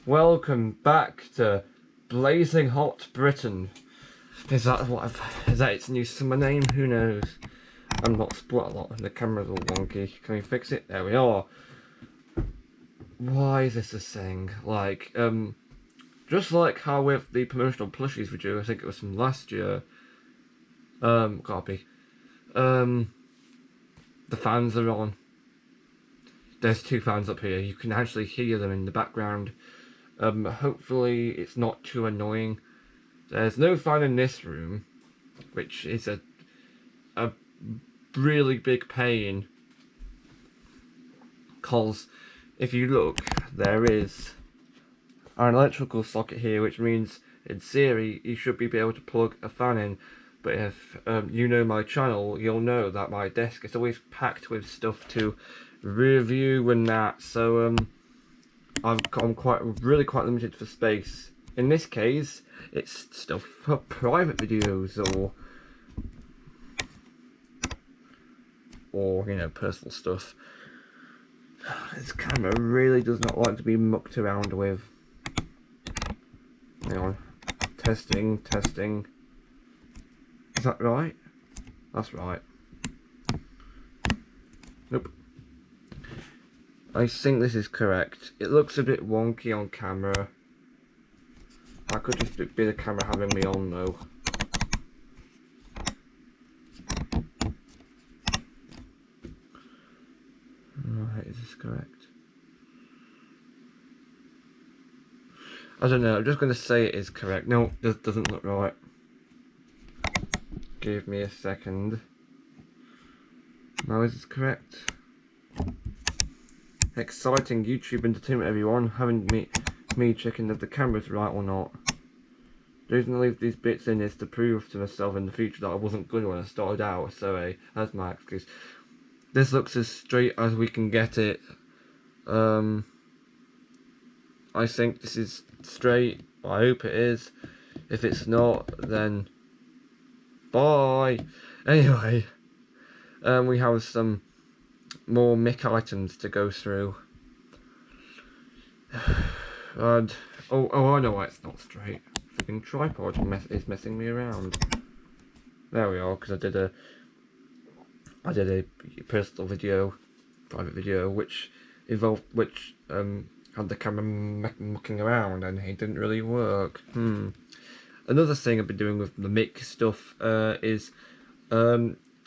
Welcome back to Blazing Hot Britain. Is that its new summer name? Who knows? I'm not split a lot and the camera's all wonky. Can we fix it? There we are. Why is this a thing? Like, just like how with the promotional plushies video, I think it was from last year. Copy. The fans are on. There's two fans up here. You can actually hear them in the background. Hopefully it's not too annoying. There's no fan in this room, which is a really big pain. Cause if you look, there is an electrical socket here, which means in theory you should be able to plug a fan in. But if you know my channel, you'll know that my desk is always packed with stuff to review and that. So I'm really quite limited for space. In this case, it's stuff for private videos or you know, personal stuff. This camera really does not like to be mucked around with. Hang on. Testing. Is that right? That's right. Nope. I think this is correct. It looks a bit wonky on camera. I could just be the camera having me on though. Right, is this correct? I don't know, I'm just going to say it is correct. No, this doesn't look right. Give me a second. Now is this correct? Exciting YouTube entertainment, everyone. Having me checking if the camera's right or not. The reason I leave these bits in is to prove to myself in the future that I wasn't good when I started out, so that's my excuse. This looks as straight as we can get it. I think this is straight. I hope it is. If it's not, then bye. Anyway, we have some more mic items to go through. And I know why it's not straight. Freaking tripod is messing me around. There we are, because I did a personal video, private video, which had the camera mucking around, and it didn't really work. Another thing I've been doing with the mic stuff is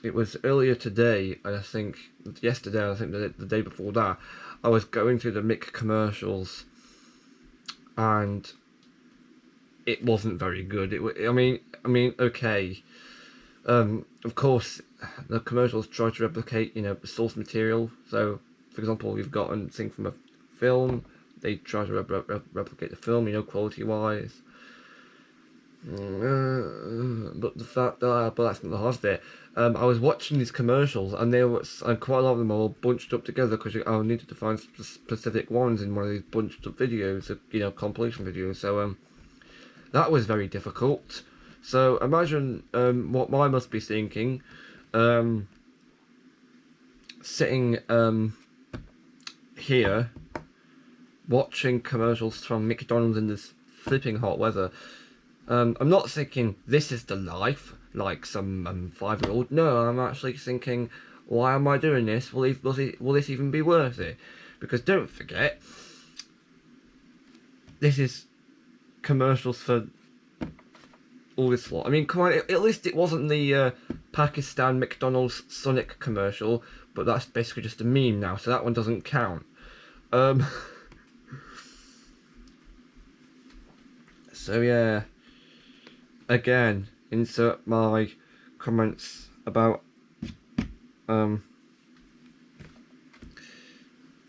it was earlier today, and I think yesterday, and I think the day before that, I was going through the mic commercials, and it wasn't very good. I mean, okay. Of course, the commercials try to replicate, you know, the source material. So, for example, you've got a thing from a film. They try to replicate the film, you know, quality-wise. But the fact that, but that's not the hard bit. I was watching these commercials, and quite a lot of them are all bunched up together because I needed to find specific ones in one of these bunched up videos, you know, compilation videos. So that was very difficult. So imagine what I must be thinking, sitting here watching commercials from McDonald's in this flipping hot weather. I'm not thinking this is the life like some 5-year-old. No, I'm actually thinking, why am I doing this? Will this even be worth it? Because don't forget, this is commercials for all this lot. I mean, come on, at least it wasn't the Pakistan McDonald's Sonic commercial, but that's basically just a meme now, so that one doesn't count. So yeah, again, insert my comments about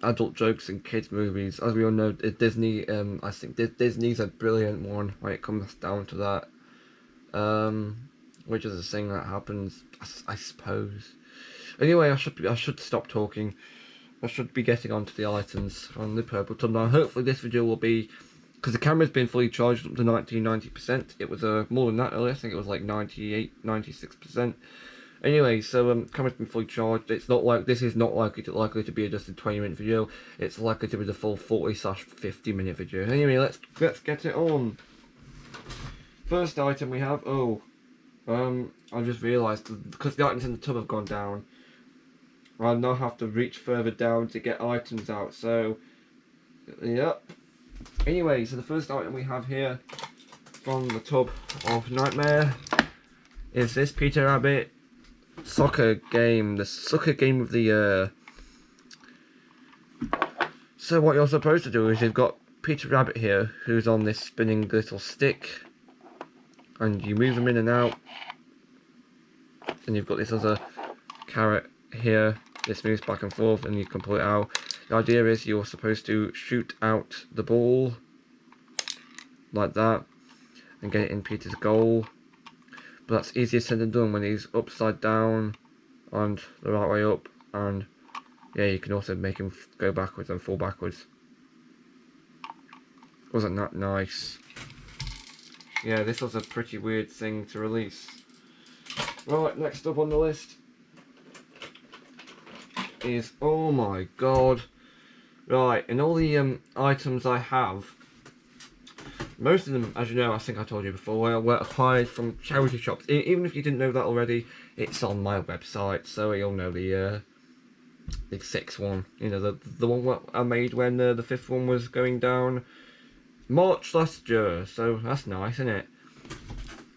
adult jokes in kids movies. As we all know, Disney, I think Disney's a brilliant one when it comes down to that. Which is a thing that happens, I suppose. Anyway, I should stop talking. I should be getting onto the items on the purple tub now. Hopefully this video will be, because the camera's been fully charged up to 90%. It was more than that earlier. I think it was like 98, 96%. Anyway, so camera's been fully charged. It's not like this is not likely to be a just a 20-minute video. It's likely to be the full 40/50-minute video. Anyway, let's get it on. First item we have. I just realised because the items in the tub have gone down, I now have to reach further down to get items out. So, yep. Anyway, so the first item we have here from the tub of Nightmare is this Peter Rabbit soccer game, the soccer game of the year. So what you're supposed to do is you've got Peter Rabbit here, who's on this spinning little stick, and you move him in and out. And you've got this other carrot here, this moves back and forth, and you can pull it out. The idea is you're supposed to shoot out the ball, like that, and get it in Peter's goal. But that's easier said than done when he's upside down and the right way up, and yeah, you can also make him go backwards and fall backwards. Wasn't that nice? Yeah, this was a pretty weird thing to release. Right, next up on the list is, oh my god. Right, in all the items I have, most of them, as you know, I think I told you before, were acquired from charity shops. Even if you didn't know that already, it's on my website, so you'll know the sixth one. You know, the one what I made when the fifth one was going down March last year. So that's nice, isn't it?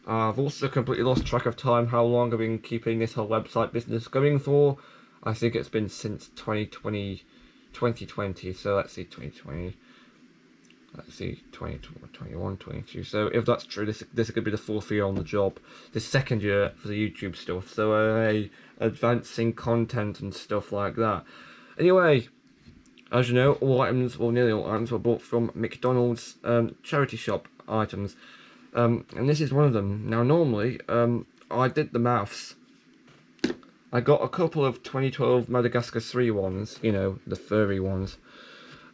I've also completely lost track of time how long I've been keeping this whole website business going for. I think it's been since 2020. So let's see, 2020. Let's see, 2021, 22. So if that's true, this could be the fourth year on the job. The second year for the YouTube stuff. So advancing content and stuff like that. Anyway, as you know, all items, well nearly all items, were bought from McDonald's charity shop items. And this is one of them. Now normally, I did the maths. I got a couple of 2012 Madagascar 3 ones, you know, the furry ones.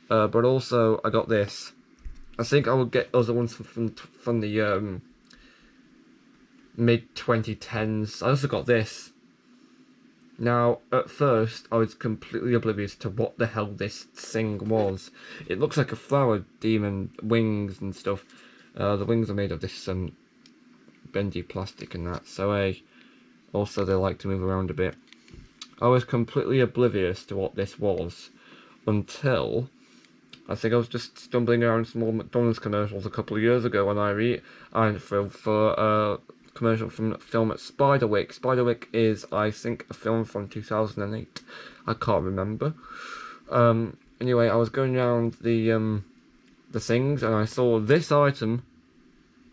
But also I got this. I think I will get other ones from the mid 2010s. I also got this. Now, at first, I was completely oblivious to what the hell this thing was. It looks like a flower demon, wings and stuff. The wings are made of this bendy plastic and that. So also they like to move around a bit. I was completely oblivious to what this was until I think I was just stumbling around some more McDonald's commercials a couple of years ago when I for a commercial from the film Spiderwick. Spiderwick is, I think, a film from 2008. I can't remember. Anyway, I was going around the things and I saw this item.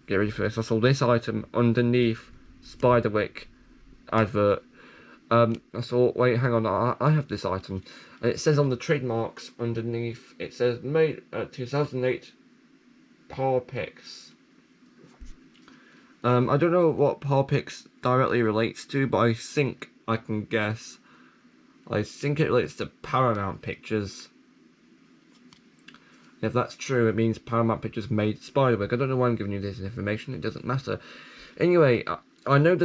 Get ready for this. I saw this item underneath Spiderwick advert. I thought, wait, hang on, I have this item. And it says on the trademarks underneath, it says made 2008 Parpix. I don't know what Parpix directly relates to, but I think I can guess. I think it relates to Paramount Pictures. If that's true, it means Paramount Pictures made Spiderwick. I don't know why I'm giving you this information. It doesn't matter. Anyway, I know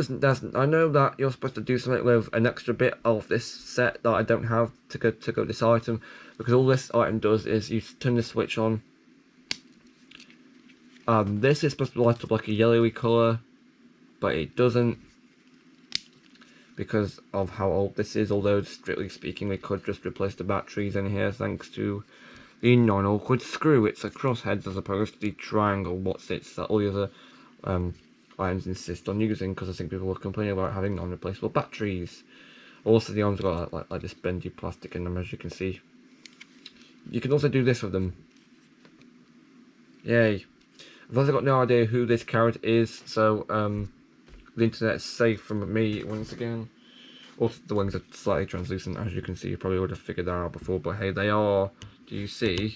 I know that you're supposed to do something with an extra bit of this set that I don't have to go this item, because all this item does is you turn the switch on. This is supposed to light up like a yellowy colour, but it doesn't, because of how old this is. Although strictly speaking, we could just replace the batteries in here thanks to the non-awkward screw. It's a crossheads as opposed to the triangle. What's it that all the other items insist on using, because I think people were complaining about having non-replaceable batteries. Also, the arms got like this bendy plastic in them, as you can see. You can also do this with them. Yay! I've also got no idea who this carrot is, so the internet's safe from me once again. Also, the wings are slightly translucent, as you can see. You probably would have figured that out before, but hey, they are. Do you see?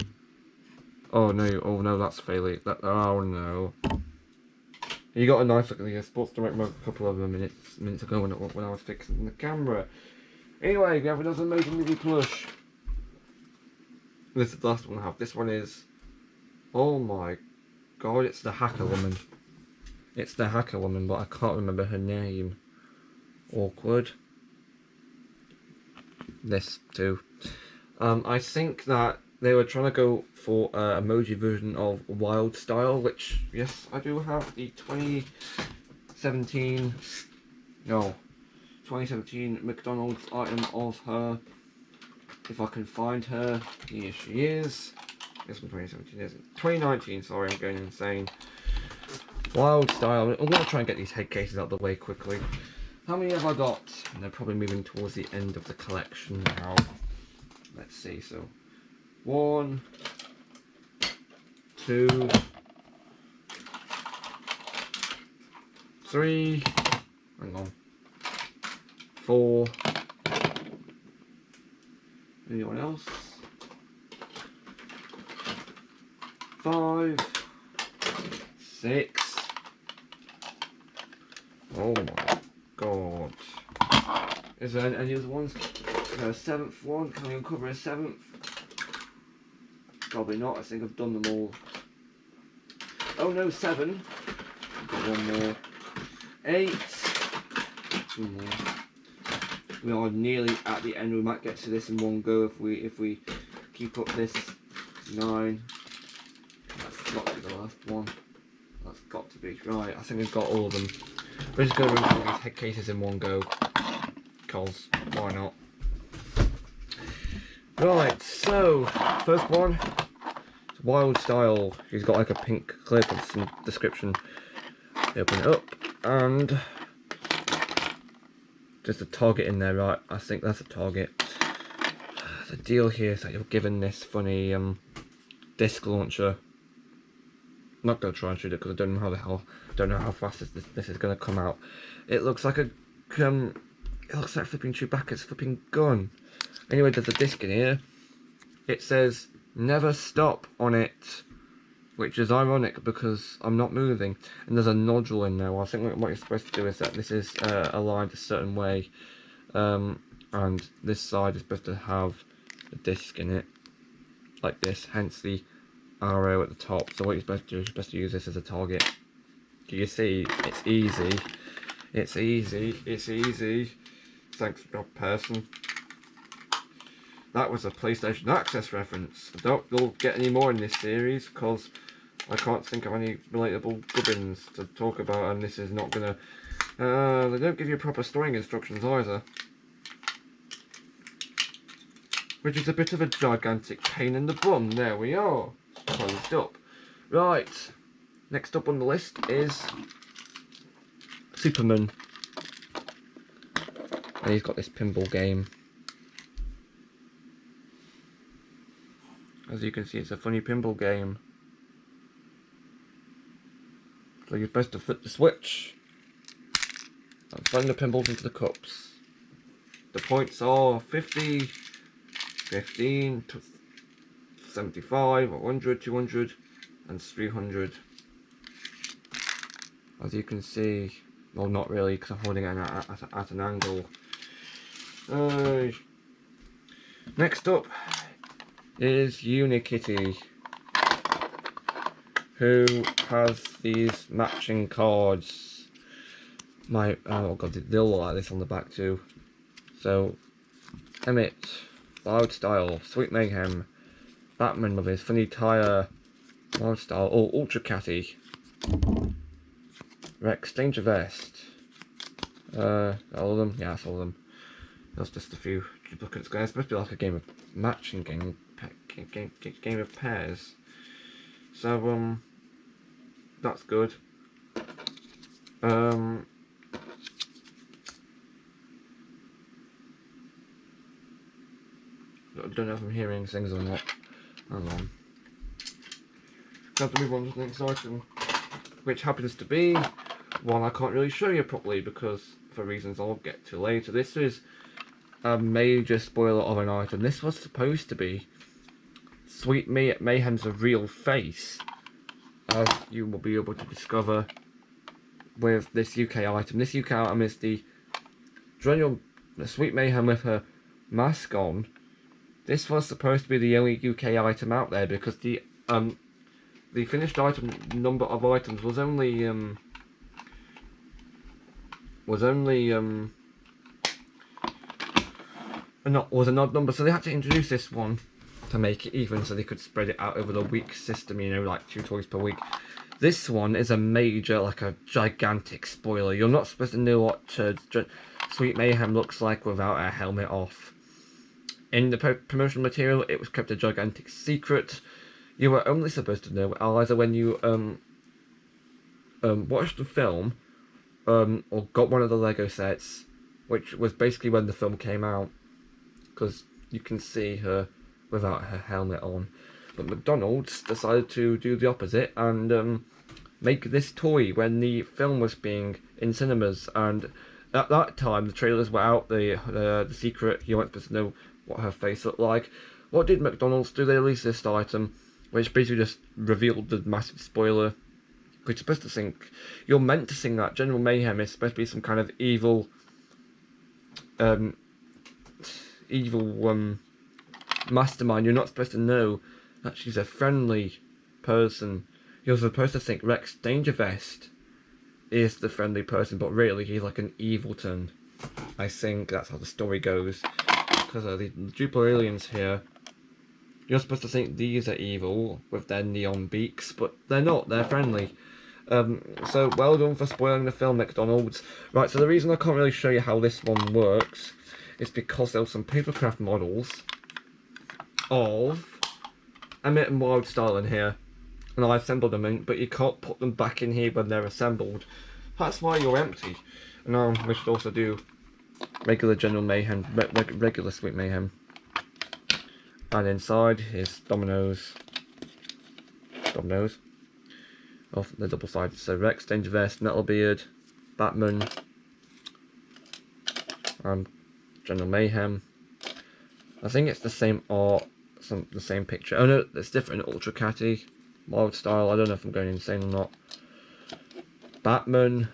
Oh no, that's failing. Oh no. You got a nice look at the sports direct mode a couple of minutes ago when I was fixing the camera. Anyway, we have another Amazing Movie plush. This is the last one I have. This one is, oh my god, it's the Hacker Woman. It's the Hacker Woman, but I can't remember her name. awkward. This too. I think that they were trying to go for emoji version of Wild Style, which, yes, I do have the 2017 McDonald's item of her. If I can find her, here she is. This one 2017 isn't. 2019, sorry, I'm going insane. Wild Style. I'm going to try and get these head cases out of the way quickly. How many have I got? And they're probably moving towards the end of the collection now. Let's see, so 1, 2, 3, hang on, 4, anyone else? 5, 6, oh my god. Is there any other ones? Is there a 7th one? Can we uncover a 7th? Probably not, I think I've done them all. Oh no, 7. I've got one more. 8. 2 more. We are nearly at the end. We might get to this in one go if we keep up this. 9. That's got to be the last one. That's got to be. Right, I think we've got all of them. We're just going to run through these head cases in one go. Because, why not? Right, so, first one. It's Wild Style. She's got like a pink clip with some description. Open it up, and just a target in there, right? I think that's a target. The deal here is that you're given this funny disc launcher. I'm not gonna try and shoot it because I don't know how fast this is gonna come out. It looks like it looks like flipping Chewbacca's flipping gun. Anyway, there's a disc in here. It says "Never Stop" on it, which is ironic because I'm not moving, and there's a nodule in there. Well, I think what you're supposed to do is that this is aligned a certain way, and this side is supposed to have a disc in it, like this, hence the arrow at the top. So what you're supposed to do is you're supposed to use this as a target. Do you see? It's easy. It's easy. It's easy. Thanks, God person. That was a PlayStation Access reference. I don't think we'll get any more in this series because I can't think of any relatable gubbins to talk about, and this is not gonna. They don't give you proper storing instructions either, which is a bit of a gigantic pain in the bum. There we are, closed up. Right, next up on the list is Superman, and he's got this pinball game. As you can see, it's a funny pinball game. So you're supposed to flip the switch and throw the pinballs into the cups. The points are 50, 15, 75, 100, 200 and 300. As you can see, well, not really because I'm holding it at an angle. Next up is Unikitty, who has these matching cards. Oh god, they'll look like this on the back too. So, Emmett, Wild Style, Sweet Mayhem, Batman with his funny tire, Wild Style, oh, Ultra Catty, Rex Danger Vest. All of them? Yeah, that's all of them. That's just a few duplicates. It's supposed to be like a game of matching game of pairs. So that's good. I don't know if I'm hearing things or not. Hang on. Have to move on to the next item, which happens to be one I can't really show you properly because for reasons I'll get to later. This is a major spoiler of an item. This was supposed to be Sweet Mayhem's real face, as you will be able to discover with this UK item. This UK item is the Sweet Mayhem with her mask on. This was supposed to be the only UK item out there because the finished item number of items was only was an odd number, so they had to introduce this one to make it even, so they could spread it out over the week system, you know, like 2 toys per week. This one is a major, like a gigantic spoiler. You're not supposed to know what Sweet Mayhem looks like without a helmet off. In the promotional material, it was kept a gigantic secret. You were only supposed to know either when you watched the film or got one of the Lego sets, which was basically when the film came out, because you can see her without her helmet on. But McDonald's decided to do the opposite and make this toy when the film was being in cinemas, and at that time the trailers were out, the secret, you weren't supposed to know what her face looked like. What did McDonald's do? They released this item, which basically just revealed the massive spoiler. You're supposed to think, you're meant to think that General Mayhem is supposed to be some kind of evil mastermind. You're not supposed to know that she's a friendly person. You're supposed to think Rex Dangervest is the friendly person, but really he's like an evilton. I think that's how the story goes. Because of the duper aliens here, you're supposed to think these are evil with their neon beaks, but they're not, they're friendly. So well done for spoiling the film, McDonald's. Right, so the reason I can't really show you how this one works is because there were some papercraft models of Emmett and Wildstyle in here, and I assembled them in, but you can't put them back in here when they're assembled. That's why you're empty. And now we should also do regular General Mayhem, regular Sweet Mayhem. And inside is Dominoes. Off the double sided. So Rex, Dangervest, Metalbeard, Batman, General Mayhem. I think it's the same art, the same picture. Oh no, it's different. Ultra Catty, Wildstyle. I don't know if I'm going insane or not. Batman,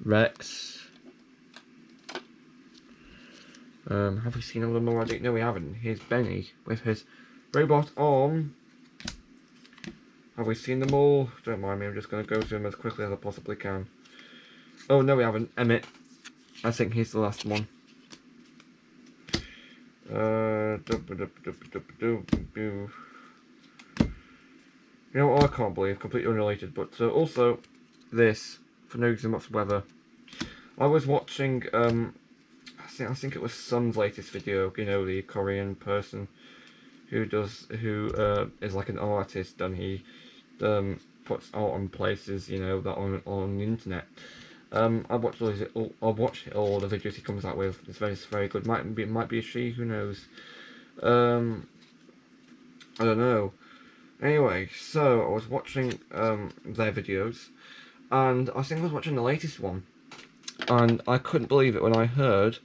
Rex. Have we seen all of them already? No, we haven't. Here's Benny with his robot arm. Have we seen them all? Don't mind me, I'm just going to go through them as quickly as I possibly can. Oh, no we haven't. Emmett. I think he's the last one. You know what I can't believe, completely unrelated, but also this, for no reason whatsoever. I was watching, I think it was Sun's latest video, you know, the Korean person who is like an artist, and he puts art on places, you know, that on the internet. I watched all the videos he comes out with. It's very good. Might be a she, who knows? I don't know. Anyway, so I was watching their videos, and I think I was watching the latest one, and I couldn't believe it when I heard,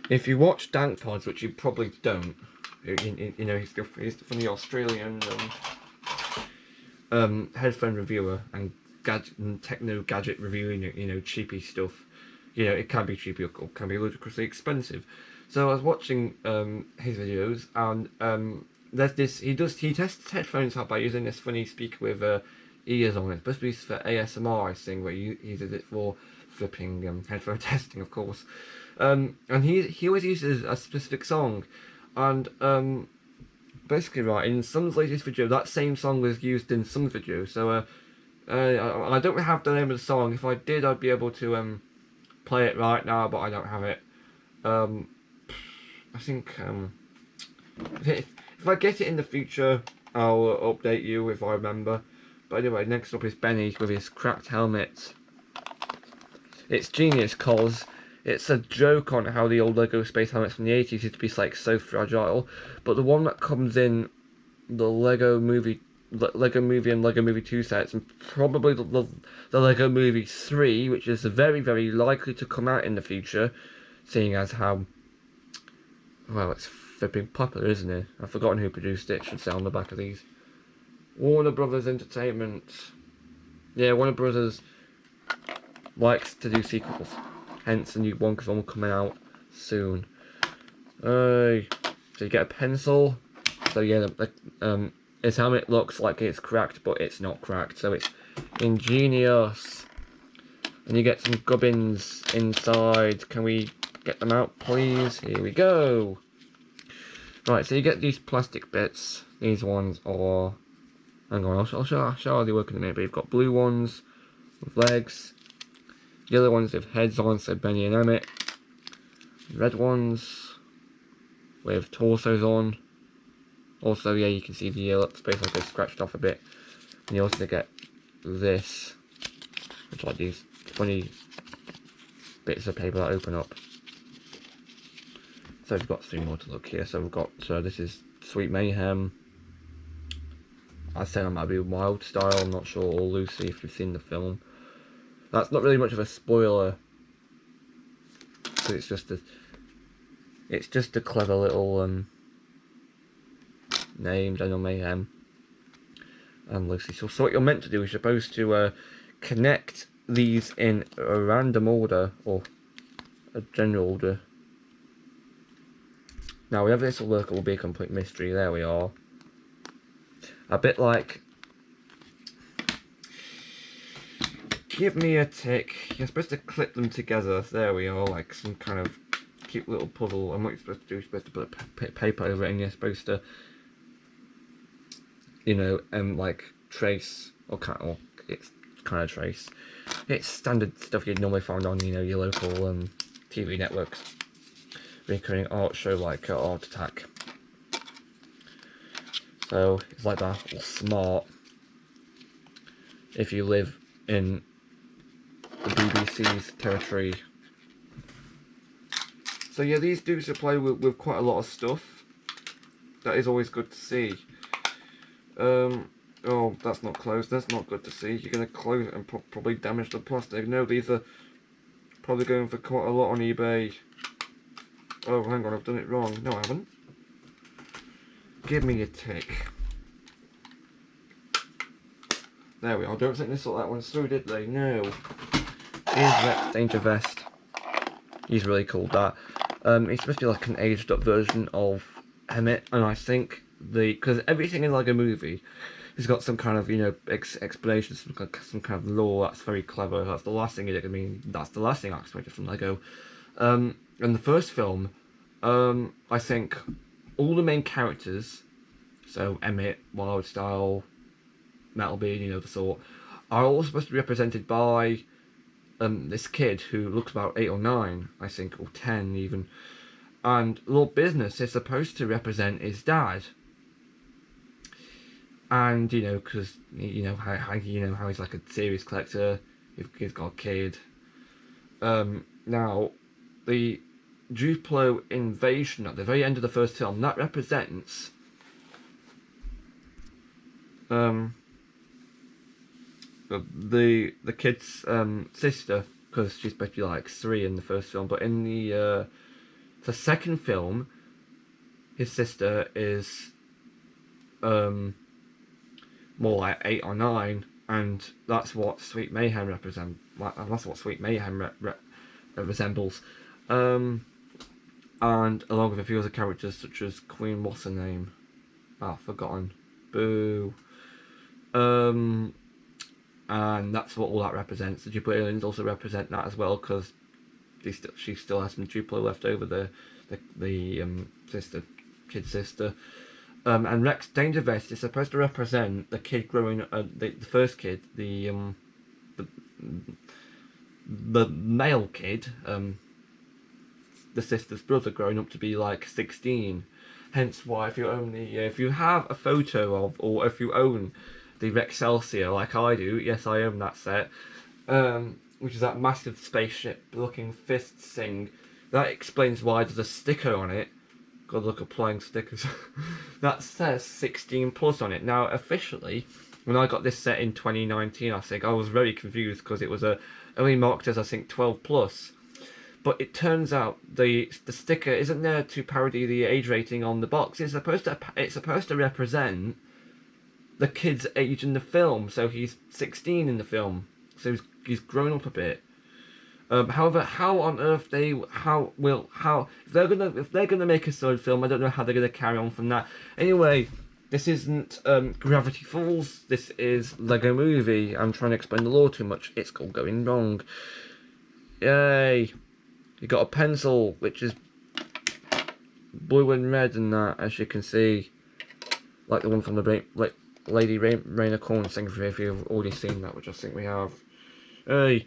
if you watch Dank Pods, which you probably don't, you know, he's from the Australian headphone reviewer and techno gadget reviewing, you know, cheapy stuff. You know, it can be cheapy or can be ludicrously expensive. So I was watching his videos, and there's this. He tests headphones out by using this funny speaker with ears on it. It's supposed to be for ASMR, I think, where he uses it for flipping headphone testing, of course. And he always uses a specific song, and basically, right, in Sun's latest video, that same song was used in some video. So I don't have the name of the song. If I did, I'd be able to play it right now, but I don't have it. I think if I get it in the future, I'll update you if I remember. But anyway, next up is Benny with his cracked helmet. It's genius, cause it's a joke on how the old Lego space helmets from the 80s used to be like so fragile, but the one that comes in the Lego Movie and Lego Movie 2 sets, and probably the Lego Movie 3, which is very, very likely to come out in the future, seeing as how, well, it's flipping popular, isn't it? I've forgotten who produced it, should say on the back of these. Warner Brothers Entertainment. Yeah, Warner Brothers likes to do sequels, hence a new Wonka film coming out soon. So you get a pencil. So yeah, his helmet looks like it's cracked, but it's not cracked, so it's ingenious. And you get some gubbins inside. Can we get them out, please. Here we go. Right, so you get these plastic bits. These ones are... Hang on, I'll show how they work in a minute. But you've got blue ones with legs. Yellow ones with heads on, so Benny and Emmett. Red ones with torsos on. Also, yeah, you can see the yellow space like they've scratched off a bit. And you also get this, which are like these funny bits of paper that open up. So we've got 3 more to look here. So we've got, this is Sweet Mayhem. I said that might be Wild Style, I'm not sure, or Lucy if you've seen the film. That's not really much of a spoiler. So it's just a clever little name, Daniel Mayhem and Lucy. So what you're meant to do is you're supposed to connect these in a random order, or a general order. Now, whether this will work, it will be a complete mystery. There we are. A bit like... Give me a tick. You're supposed to clip them together. There we are, like some kind of cute little puzzle. And what you're supposed to do, you're supposed to put paper over it, and you're supposed to, you know, like trace, or it's kind of trace. It's standard stuff you'd normally find on, you know, your local TV networks. Recurring art show like Art Attack. So it's like that, or smart. If you live in the BBC's territory. So yeah, these do supply with quite a lot of stuff. That is always good to see. Oh, that's not closed. That's not good to see. You're going to close it and probably damage the plastic. No, these are probably going for quite a lot on eBay. Oh, hang on, I've done it wrong. No, I haven't. Give me a tick. There we are. Don't think they thought that one through, did they? No. Here's Rex Danger Vest. He's really cool, that. It's supposed to be like an aged up version of Emmett, and I think because everything in like a movie has got some kind of, you know, explanation, some kind of lore that's very clever. That's the last thing that's the last thing I expected from Lego. In the first film, I think all the main characters, so Emmett, Wild Style, Metalbeard, you know, the sort, are all supposed to be represented by this kid who looks about 8 or 9, I think, or 10 even. And Lord Business is supposed to represent his dad. And, you know, because, you know, how he's like a serious collector, he's got a kid. Now, the Duplo invasion at the very end of the first film, that represents the kid's sister, because she's supposed to be like 3 in the first film, but in the second film, his sister is more like 8 or 9, and that's what Sweet Mayhem represents. That's what Sweet Mayhem resembles. And along with a few other characters such as Queen, what's her name? Ah, forgotten. Boo. And that's what all that represents. The Duplo aliens also represent that as well, because she still has some Duplo left over, the kid sister. And Rex Danger Vest is supposed to represent the kid growing, the first kid, the male kid, the sister's brother, growing up to be like 16. Hence why, if you have a photo of, or if you own the Rexcelsior like I do, yes, I own that set, which is that massive spaceship looking fist thing, that explains why there's a sticker on it. God, look, applying stickers. That says 16 plus on it. Now, officially, when I got this set in 2019, I think I was very confused because it was only marked as, I think, 12 plus. But it turns out the sticker isn't there to parody the age rating on the box. It's supposed to represent the kid's age in the film. So he's 16 in the film. So he's grown up a bit. However, how on earth if they're gonna make a third film, I don't know how they're gonna carry on from that. Anyway, this isn't Gravity Falls. This is Lego Movie. I'm trying to explain the lore too much. It's all going wrong. Yay! You got a pencil which is blue and red and that, as you can see, like the one from the Lady Raina Corn thing. If you've already seen that, which I think we have. Hey,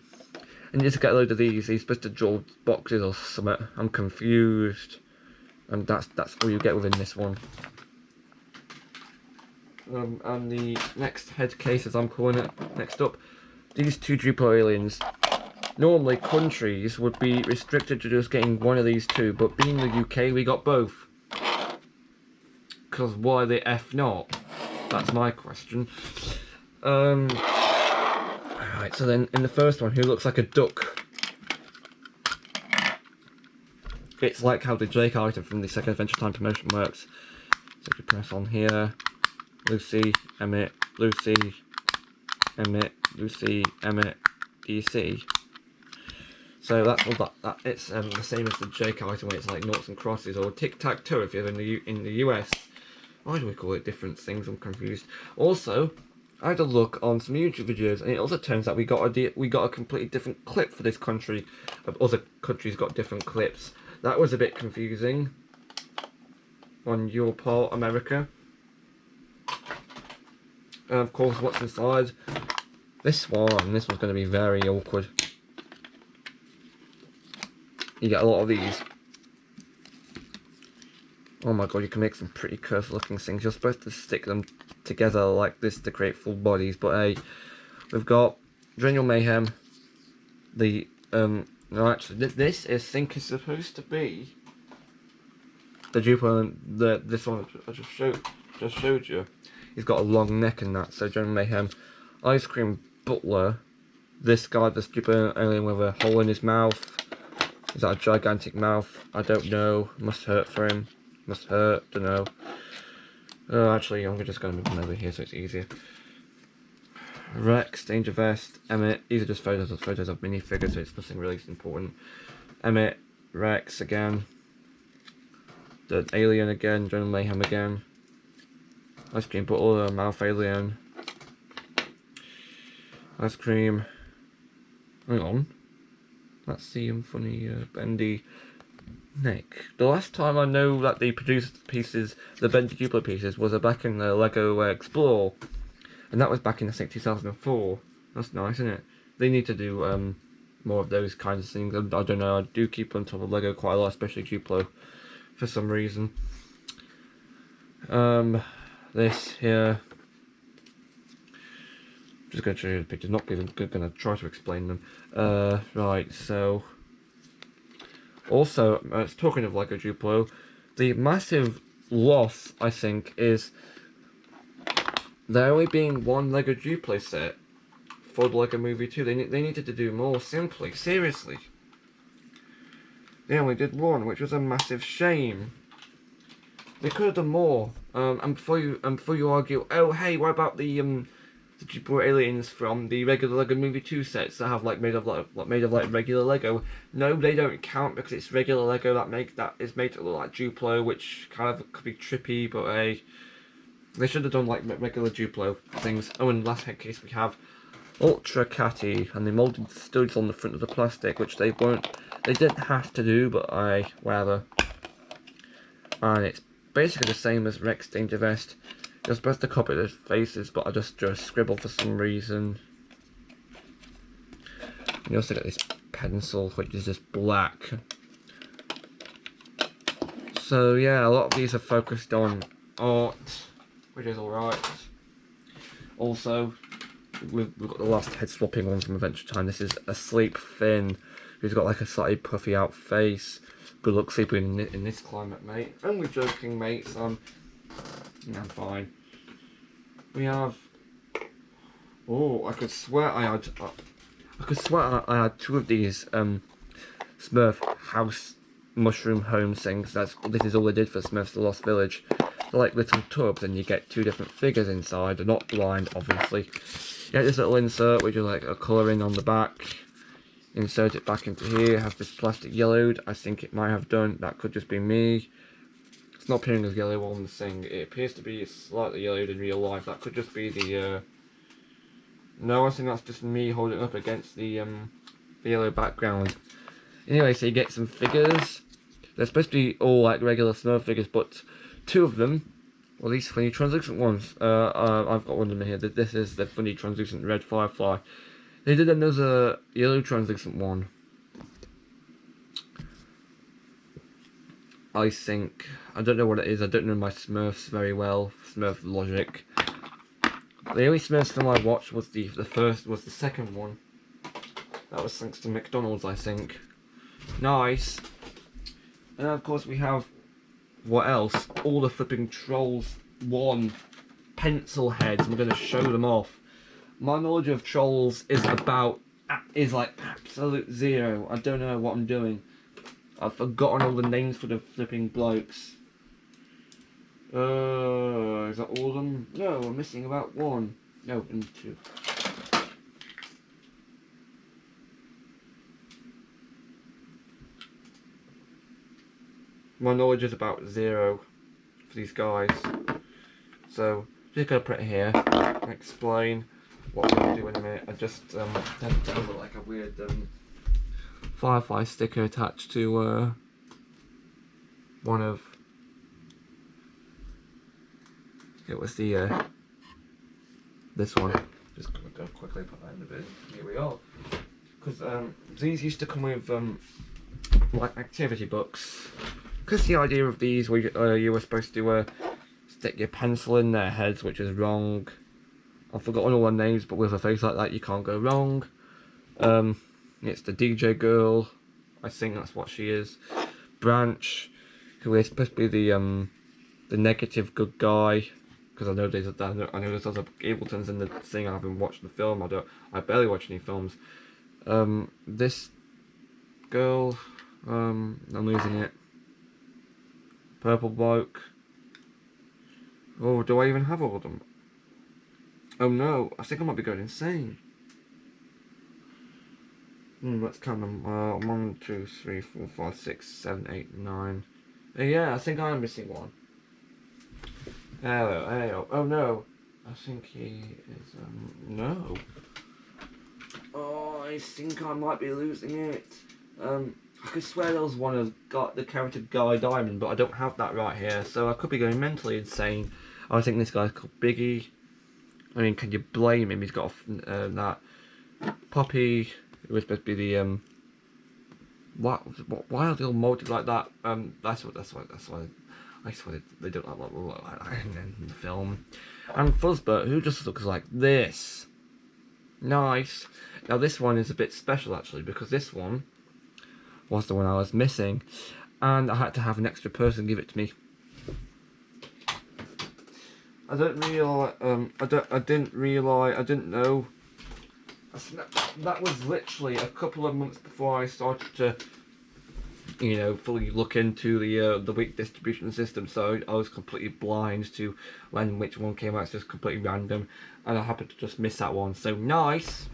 and you just get a load of these. You're supposed to draw boxes or something. I'm confused, and that's all you get within this one. And the next head case, as I'm calling it, next up, these two Duplo aliens. Normally, countries would be restricted to just getting one of these two, but being the UK, we got both. Because why the F not? That's my question. Alright, so then in the first one, who looks like a duck? It's like how the Drake item from the second Adventure Time promotion works. So you press on here, Lucy, Emmett, Lucy, Emmett, Lucy, Emmett, DC. So that's all that it's the same as the Jake item, where it's like noughts and crosses, or tic-tac-toe if you're in the US. Why do we call it different things? I'm confused. Also, I had a look on some YouTube videos, and it also turns out we got a completely different clip for this country. Other countries got different clips. That was a bit confusing on your part, America. And of course, what's inside? This one's going to be very awkward. You get a lot of these. Oh my god, you can make some pretty cursed looking things. You're supposed to stick them together like this to create full bodies, but hey, we've got Adrenal Mayhem. The no, actually, this I think is supposed to be the Jupiter. This one I just showed you. He's got a long neck and that. So Adrenal Mayhem, Ice Cream Butler. This guy, this Jupiter alien with a hole in his mouth. Is that a gigantic mouth? I don't know. Must hurt for him. Must hurt. Don't know. Actually, I'm just going to move him over here so it's easier. Rex, Danger Vest, Emmett. These are just photos of minifigures, so it's nothing really important. Emmett, Rex again. The alien again. Adrenal Mayhem again. Ice Cream Butler, Mouth Alien. Ice Cream. Hang on. That's the funny bendy neck. The last time I know that they produced pieces, the bendy Duplo pieces, was back in the Lego Explore, and that was back in I think 2004. That's nice, isn't it? They need to do more of those kinds of things. I don't know. I do keep on top of Lego quite a lot, especially Duplo, for some reason. This here. Just going to show you the pictures, not even going to try to explain them. Right, so... Also, talking of Lego Duplo, the massive loss, I think, is there only being one Lego Duplo set for the Lego Movie 2. They needed to do more, simply, seriously. They only did one, which was a massive shame. They could have done more. And before you argue, oh hey, what about the Duplo aliens from the regular Lego Movie 2 sets that have like made of like regular Lego? No, they don't count because it's regular Lego that is made to look like Duplo, which kind of could be trippy. But hey, they should have done like regular Duplo things. Oh, and last head case we have Ultra Catty, and they molded the studs on the front of the plastic, which they didn't have to do, but whatever. And it's basically the same as Rex Danger Vest. You're supposed to copy their faces, but I just drew a scribble for some reason. You also get this pencil, which is just black. So yeah, a lot of these are focused on art, which is alright. Also, we've got the last head swapping one from Adventure Time. This is Asleep Finn, who's got like a slightly puffy out face. Good luck sleeping in this climate, mate. Only joking, mates. I'm fine. We have. Oh, I could swear I had two of these Smurf house mushroom home things. This is all they did for Smurfs the Lost Village. They're like little tubs, and you get two different figures inside. They're not blind, obviously. You get this little insert, which is like a colouring on the back. Insert it back into here. Have this plastic yellowed. I think it might have done. That could just be me. It's not appearing as yellow on the thing. It appears to be slightly yellowed in real life. That could just be the. No, I think that's just me holding it up against the yellow background. Anyway, so you get some figures. They're supposed to be all like regular Smurf figures, but 2 of them, well, these funny translucent ones. I've got one of them here. This is the funny translucent red firefly. They did another yellow translucent one. I think, I don't know what it is. I don't know my Smurfs very well. Smurf logic. The only Smurfs film I watched was the second one. That was thanks to McDonald's, I think. Nice. And of course we have, what else? All the flipping Trolls 1 pencil heads. I'm going to show them off. My knowledge of Trolls is like absolute zero. I don't know what I'm doing. I've forgotten all the names for the flipping blokes. Is that all of them? No, I'm missing about 1. No, and 2. My knowledge is about 0 for these guys. So, just gonna put it here and explain what we're gonna do in a minute. I just had to have like a weird Firefly sticker attached to one of, it was the this one. Just gonna go quickly put that in the bin. Here we are. Because these used to come with like activity books. Because the idea of these, you were supposed to stick your pencil in their heads, which is wrong. I've forgotten all their names, but with a face like that, you can't go wrong. It's the DJ girl, I think that's what she is. Branch, who is supposed to be the negative good guy, because I know there's other Abletons in the thing. I haven't watched the film. I barely watch any films. This girl, I'm losing it. Purple bloke. Oh, do I even have all of them? Oh no, I think I might be going insane. Let's count them. 1, 2, 3, 4, 5, 6, 7, 8, 9. Yeah, I think I'm missing one. Hello. Oh no, I think he is. No. Oh, I think I might be losing it. I could swear there was one of the character Guy Diamond, but I don't have that right here, so I could be going mentally insane. I think this guy's called Biggie. I mean, can you blame him? He's got that Poppy. It was supposed to be the wild little motive like that. That's why I swear they don't look like that in the film. And Fuzzbert, who just looks like this. Nice. Now this one is a bit special actually, because this one was the one I was missing, and I had to have an extra person give it to me. I didn't know. That was literally a couple of months before I started to, you know, fully look into the week distribution system. So I was completely blind to which one came out. It's just completely random, and I happened to just miss that one. So nice.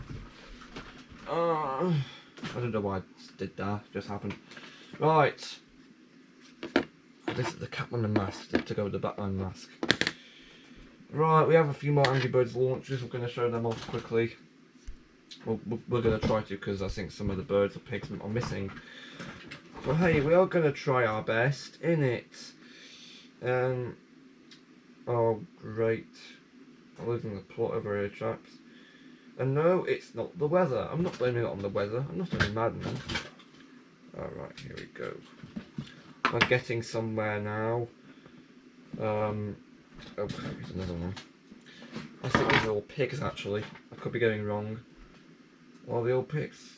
I don't know why I did that. It just happened. Right. This is the Catwoman mask to go with the Batman mask. Right, we have a few more Angry Birds launches. We're going to show them off quickly. We're going to try to, because I think some of the birds or pigs are missing. But hey, we are going to try our best in it. Oh great. I'm losing the plot over here, chaps. And no, it's not the weather. I'm not blaming it on the weather. I'm not a madman. Alright, here we go. We're getting somewhere now. Oh, here's another one. I think these are all pigs actually. I could be going wrong. Well, the old pigs.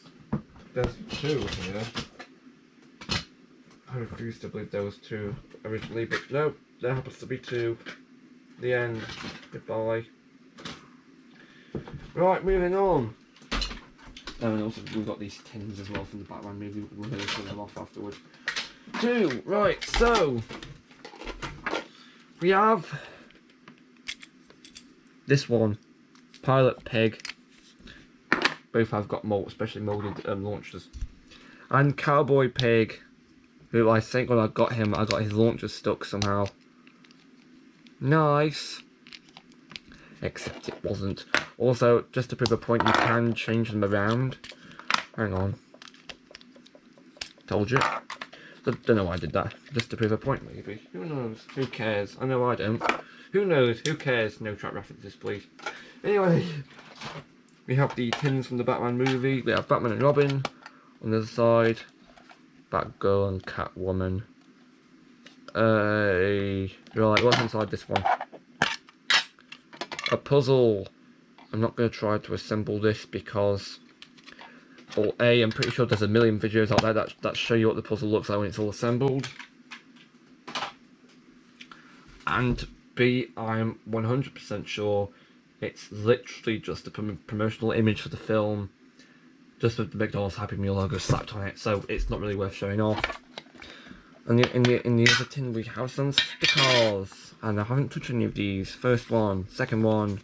There's 2 here. I refuse to believe there was 2 originally, but no, there happens to be 2. The end. Goodbye. Right, moving on. And also we've got these tins as well from the Batman movie. We're going to turn them off afterwards. 2, right, so we have this one, Pilot Pig. Both have got especially moulded launchers. And Cowboy Pig, who I think when I got him, I got his launcher stuck somehow. Nice. Except it wasn't. Also, just to prove a point, you can change them around. Hang on. Told you. Don't know why I did that. Just to prove a point, maybe. Who knows? Who cares? I know I don't. Who knows? Who cares? No trap references, please. Anyway, we have the tins from the Batman movie. We have Batman and Robin on the other side. Batgirl and Catwoman. Right, what's inside this one? A puzzle. I'm not going to try to assemble this because, well, A, I'm pretty sure there's a million videos out there that show you what the puzzle looks like when it's all assembled. And B, I'm 100% sure it's literally just a promotional image for the film, just with the McDonald's Happy Meal logo slapped on it, so it's not really worth showing off. And in the other tin we have some stickers, and I haven't touched any of these. First one, second one,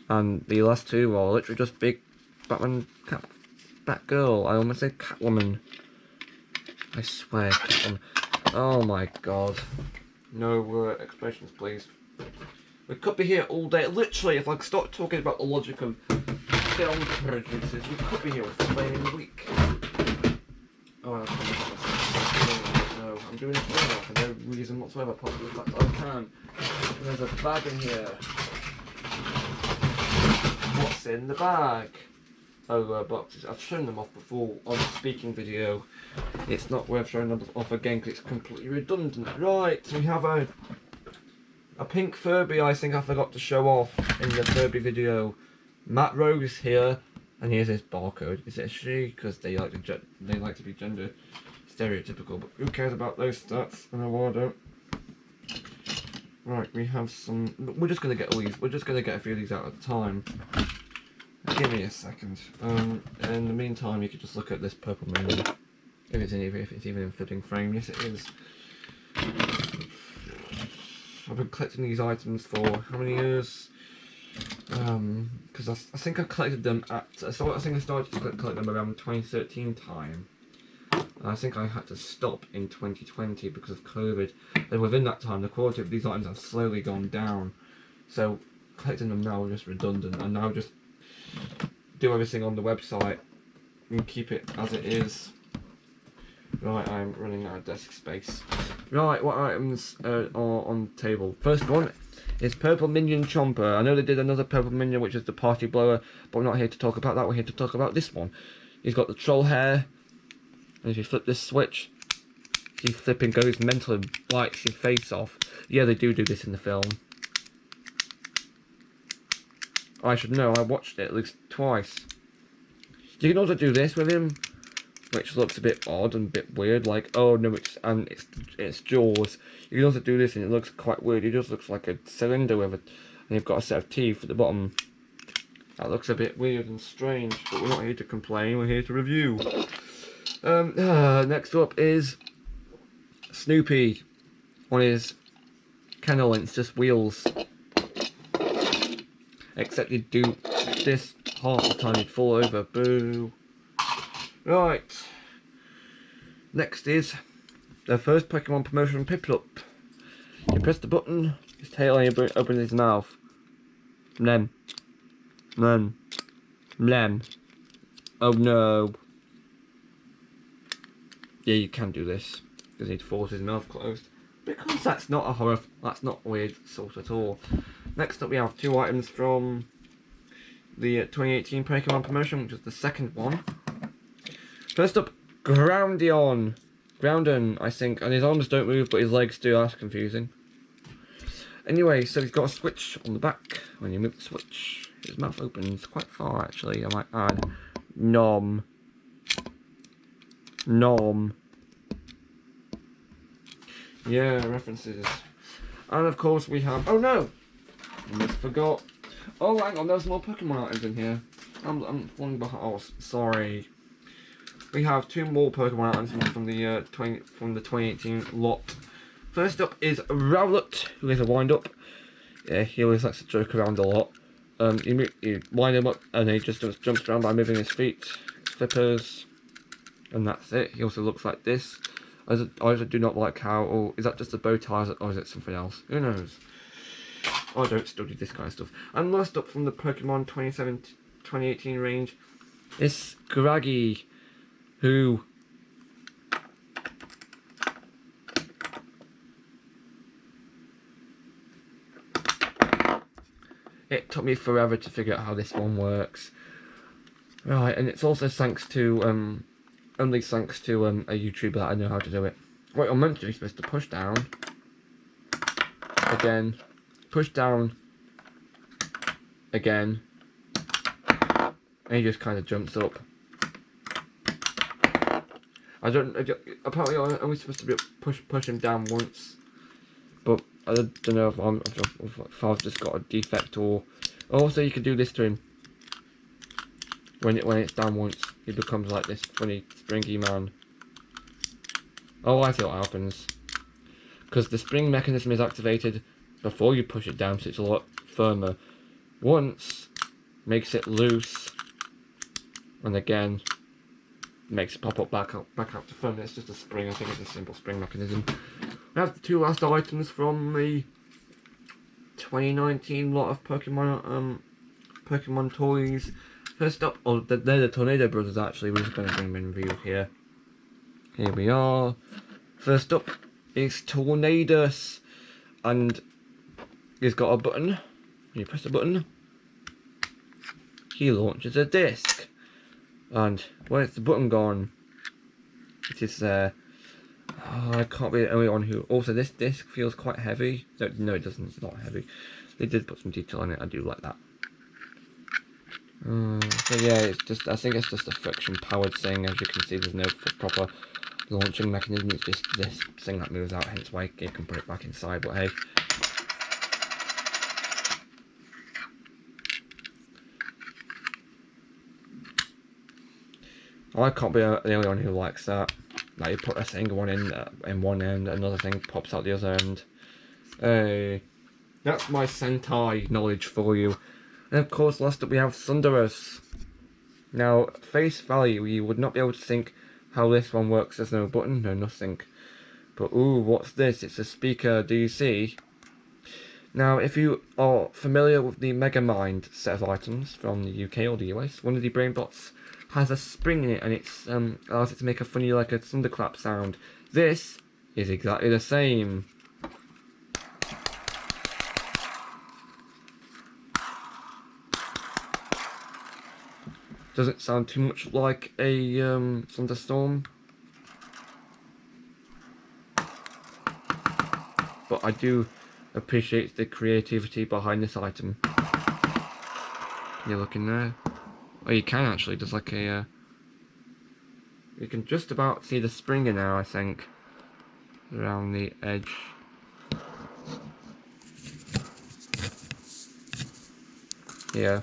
and the last two are literally just big Batman, Batgirl. I almost said Catwoman. I swear, Catwoman. Oh my god. No expressions, please. We could be here all day. Literally, if I start talking about the logic of film producers, we could be here all flaming week. Oh, no, I'm doing it now for no reason whatsoever, apart from the fact that I can. There's a bag in here. What's in the bag? Oh, boxes. I've shown them off before on the speaking video. It's not worth showing them off again because it's completely redundant. Right, we have a pink Furby I think I forgot to show off in the Furby video. Matt Rose here, and here's his barcode. Is it a she? Because they like to be gender stereotypical, but who cares about those stats? I know I don't. Right, we have some. We're just gonna get all these. We're just gonna get a few of these out at a time. Give me a second. In the meantime, you could just look at this purple moon. If it's even in flipping frame, yes it is. I've been collecting these items for how many years? Because I think I collected them at. I think I started to collect them around 2013 time. I think I had to stop in 2020 because of COVID. And within that time, the quality of these items have slowly gone down. So collecting them now is just redundant, and now just do everything on the website and keep it as it is. Right, I'm running out of desk space. Right, what items are on the table? First one is Purple Minion Chomper. I know they did another Purple Minion, which is the Party Blower, but we're not here to talk about that. We're here to talk about this one. He's got the troll hair, and if you flip this switch, he flipping goes mental and bites your face off. Yeah, they do this in the film. I should know, I watched it at least twice. You can also do this with him, which looks a bit odd and a bit weird, like, oh no, it's Jaws. You can also do this and it looks quite weird. It just looks like a cylinder with and you've got a set of teeth at the bottom. That looks a bit weird and strange, but we're not here to complain, we're here to review. Next up is Snoopy on his kennel, and it's just wheels. Except you do this half the time you'd fall over. Boo. Right. Next is the first Pokemon promotion Piplup. You press the button, his tail, and you open his mouth. Mlem. Mlem. Mlem. Oh no. Yeah, you can do this because he force his mouth closed. Because that's not a horror. That's not weird sort at all. Next up, we have two items from the 2018 Pokemon promotion, which is the second one. First up, Groundon, I think, and his arms don't move, but his legs do. That's confusing. Anyway, so he's got a switch on the back. When you move the switch, his mouth opens quite far, actually. I might add, nom, nom. Yeah, references. And of course we have. Oh no! Almost forgot. Oh, hang on, there's more Pokemon items in here. I'm falling behind. Oh, sorry. We have two more Pokemon items from the 2018 lot. First up is Rowlet, who is a wind-up. Yeah, he always likes to joke around a lot. You wind him up, and he just jumps around by moving his feet, flippers, and that's it. He also looks like this. I also do not like how. Or is that just a bow tie, or is it something else? Who knows? I don't study this kind of stuff. And last up from the Pokemon 2018 range is Scraggy, who it took me forever to figure out how this one works. Right, and it's also thanks to only thanks to a YouTuber that I know how to do it. What you're meant to do is supposed to push down, again, push down, again, and he just kind of jumps up. Apparently I'm only supposed to be push him down once, but I don't know if I've just got a defect or... Also, you can do this to him. When it's down once, he becomes like this funny springy man. Oh, I see what happens. Because the spring mechanism is activated before you push it down, so it's a lot firmer. Once makes it loose, and again makes it pop up back out to firm. It's just a spring. I think it's a simple spring mechanism. We have the two last items from the 2019 lot of Pokemon toys. First up, they're the Tornado Brothers actually, we're just going to bring them in review here. Here we are. First up is Tornadus, and he's got a button. You press the button, he launches a disc. And where's the button gone? It is there. Oh, I can't be the only one who... Also, this disc feels quite heavy. No, it doesn't. It's not heavy. They did put some detail in it. I do like that. So yeah, it's just, I think it's just a friction powered thing. As you can see, there's no proper launching mechanism. It's just this thing that moves out, hence why you can put it back inside. But hey, I can't be the only one who likes that. Like, you put a single one in one end, another thing pops out the other end. Hey, that's my Sentai knowledge for you. And of course, last up we have Thunderous. Now, face value, you would not be able to think how this one works. There's no button, no nothing. But ooh, what's this? It's a speaker, do you see? Now, if you are familiar with the Megamind set of items from the UK or the US, one of the BrainBots has a spring in it, and it's allows it to make a funny, like a thunderclap sound. This is exactly the same. Doesn't sound too much like a thunderstorm, but I do appreciate the creativity behind this item. Can you look in there? Oh, you can actually. There's like a... you can just about see the spring in there, I think, around the edge. Yeah.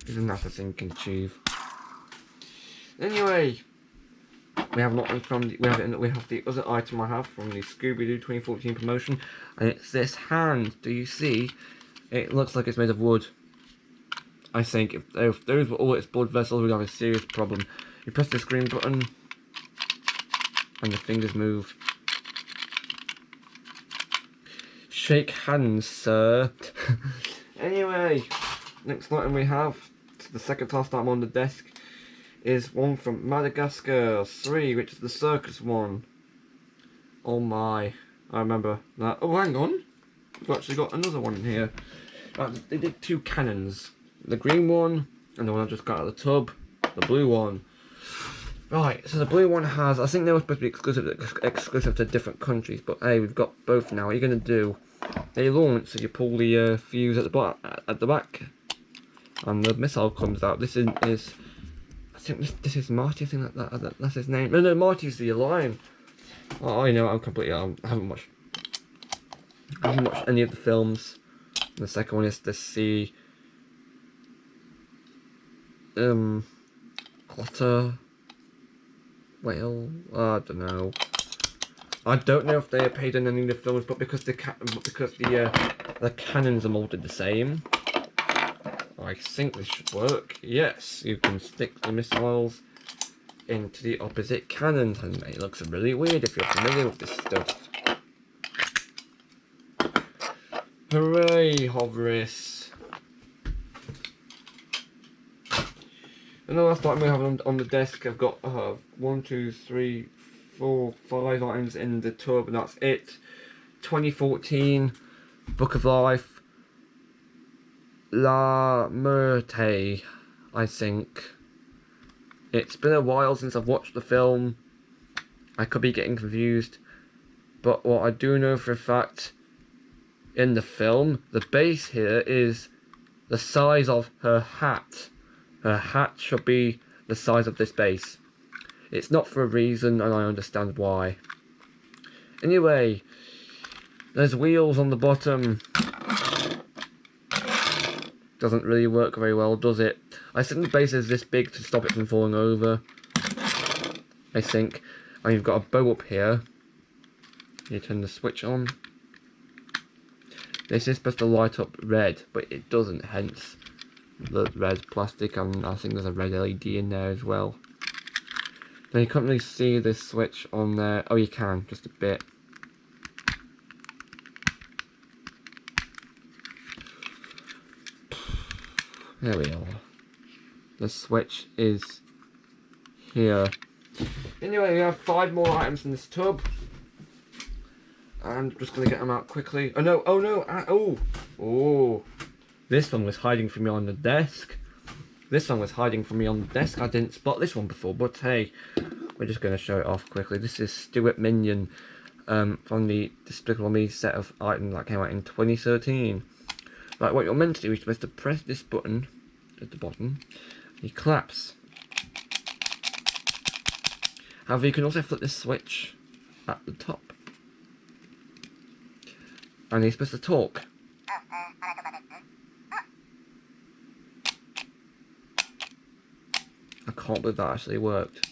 Isn't that a thing you can achieve? Anyway, we have not from the, we have the other item I have from the Scooby-Doo 2014 promotion, and it's this hand. Do you see? It looks like it's made of wood. I think if those were all its blood vessels, we'd have a serious problem. You press this green button, and the fingers move. Shake hands, sir. Anyway, next item we have, the second last item on the desk, is one from Madagascar 3, which is the circus one. Oh my, I remember that. Oh, hang on, we've actually got another one in here. They did two cannons, the green one and the one I just got out of the tub, the blue one. Right, so the blue one has, I think they were supposed to be exclusive to different countries, but hey, we've got both now. What are you going to do? They launch, so you pull the fuse at the back, and the missile comes out. This is I think this is Marty. I think that's his name. No, Marty's the lion. Oh, I know. I haven't watched any of the films. And the second one is the sea. Otter. Whale. I don't know. I don't know if they appeared in any of the films, but because the cannons are molded the same, I think this should work. Yes, you can stick the missiles into the opposite cannons, and it looks really weird if you're familiar with this stuff. Hooray, Hoveris! And the last item we have on the desk, I've got 1, 2, 3, 4, 5 items in the tub, and that's it. 2014 Book of Life, La Muerte, I think. It's been a while since I've watched the film. I could be getting confused, but what I do know for a fact, in the film, the base here is the size of her hat. Her hat should be the size of this base. It's not for a reason, and I understand why. Anyway, there's wheels on the bottom. Doesn't really work very well, does it? I think the base is this big to stop it from falling over, I think. And you've got a bow up here. You turn the switch on. This is supposed to light up red, but it doesn't, hence the red plastic, and I think there's a red LED in there as well. Now you can't really see this switch on there. Oh, you can, just a bit. There we are. The switch is here. Anyway, we have 5 more items in this tub. I'm just going to get them out quickly. Oh no, oh no, oh. This one was hiding from me on the desk. This one was hiding from me on the desk. I didn't spot this one before, but hey, we're just going to show it off quickly. This is Stuart Minion from the Despicable Me set of items that came out in 2013. Right, what you're meant to do is supposed to press this button at the bottom. He claps. However, you can also flip this switch at the top. And he's supposed to talk. I can't believe that actually worked.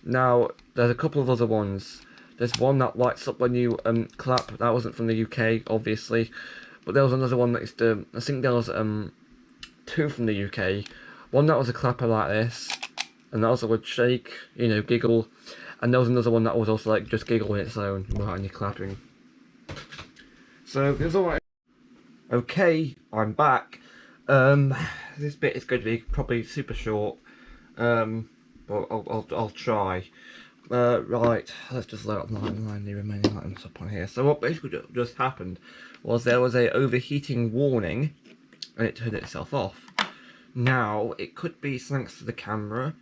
Now, there's a couple of other ones. There's one that lights up when you clap. That wasn't from the UK, obviously. But there was another one that used to, I think there was 2 from the UK. One that was a clapper like this, and that also would shake, you know, giggle. And there was another one that was also like just giggle on its own, without any clapping. So it's alright. Okay, I'm back. This bit is going to be probably super short, but I'll try. Right, let's just load up the remaining items up on here. So what basically just happened was there was a overheating warning, and it turned itself off. Now, it could be thanks to the camera,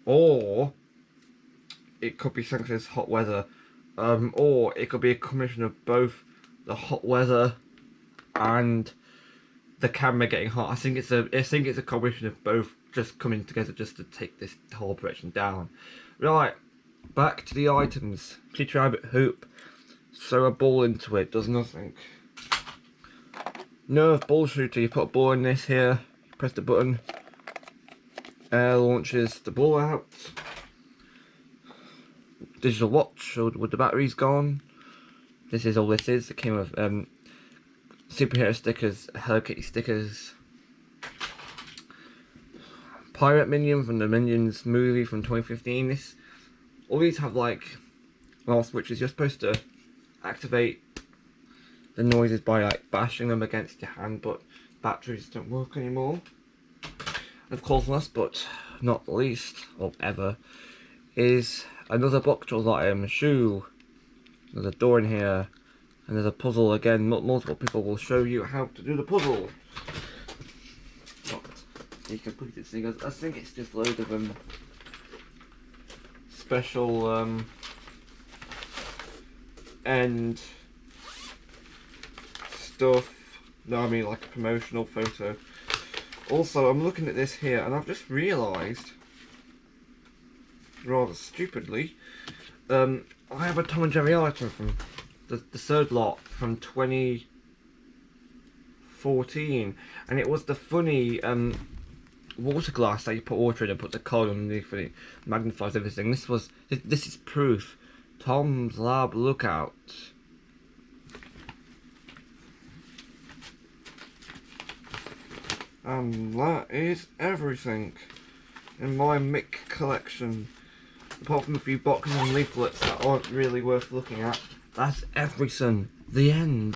or it could be thanks to this hot weather, or it could be a combination of both the hot weather and the camera getting hot. I think it's a combination of both just coming together just to take this whole operation down. Right, back to the items. Peter Rabbit hoop. Throw a ball into it, does nothing. Nerf ball shooter, you put a ball in this here, you press the button, air launches the ball out. Digital watch with the batteries gone. This is all this is. It came with superhero stickers, Hello Kitty stickers. Pirate Minion from the Minions movie from 2015. All these have like switches. You're supposed to activate the noises by like bashing them against your hand, but batteries don't work anymore. Of course, last but not least, or ever, is another box tool item, a shoe. There's a door in here, and there's a puzzle again. Multiple people will show you how to do the puzzle. Not the completed thing. I think it's just loads of special end stuff. No, I mean like a promotional photo. Also, I'm looking at this here, and I've just realised, rather stupidly, I have a Tom and Jerry item from the third lot from 2014, and it was the funny water glass that you put water in and put the code underneath and it magnifies everything. This is proof. Tom's Lab Lookout. And that is everything in my Mick collection. Apart from a few boxes and leaflets that aren't really worth looking at. That's everything. The end.